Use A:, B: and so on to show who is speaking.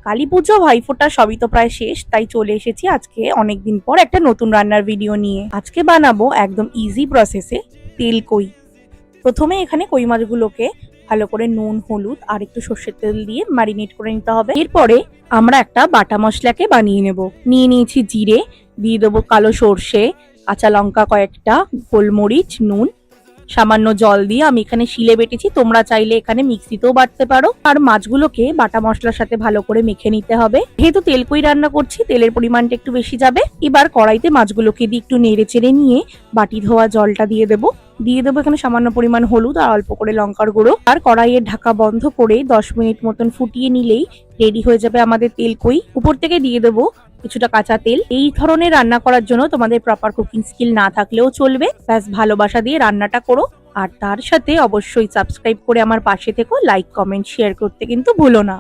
A: কালী পুজো, ভাইফোঁটা সবই তো প্রায় শেষ, তাই চলে এসেছি আজকে অনেকদিন পর একটা নতুন রান্নার ভিডিও নিয়ে। আজকে বানাবো একদম ইজি প্রসেসে তেল কই। প্রথমে এখানে কই মাছগুলোকে ভালো করে নুন, হলুদ আর একটু সর্ষের তেল দিয়ে ম্যারিনেট করে নিতে হবে। এরপরে আমরা একটা বাটা মশলাকে বানিয়ে নেব। নিয়ে নিয়েছি জিরে, দিয়ে দেবো কালো সর্ষে, কাঁচা লঙ্কা কয়েকটা, গোলমরিচ, নুন, সামান্য জল দিয়ে আমি এখানে শিলে বেটেছি, তোমরা চাইলে এখানে মিক্সিতেও বাটতে পারো। আর মাছগুলোকে বাটা মশলার সাথে ভালো করে মেখে নিতে হবে। যেহেতু তেল কই রান্না করছি, তেলের পরিমাণটা একটু বেশি যাবে। এবার কড়াইতে মাছগুলোকে দিয়ে একটু নেড়ে চেড়ে নিয়ে বাটি ধোয়া জলটা দিয়ে দেবো এখানে সামান্য পরিমাণ হলুদ আর অল্প করে লঙ্কার গুঁড়ো। আর কড়াইয়ের ঢাকা বন্ধ করে 10 মিনিট মতন ফুটিয়ে নিলেই রেডি হয়ে যাবে আমাদের তেল কই। উপর থেকে দিয়ে দেবো কিছুটা কাঁচা তেল। এই ধরনের রান্না করার জন্য তোমাদের প্রপার কুকিং স্কিল না থাকলেও চলবে, ব্যাস ভালোবাসা দিয়ে রান্নাটা করো। আর তার সাথে অবশ্যই সাবস্ক্রাইব করে আমার পাশে থেকো, লাইক, কমেন্ট, শেয়ার করতে কিন্তু ভুলো না।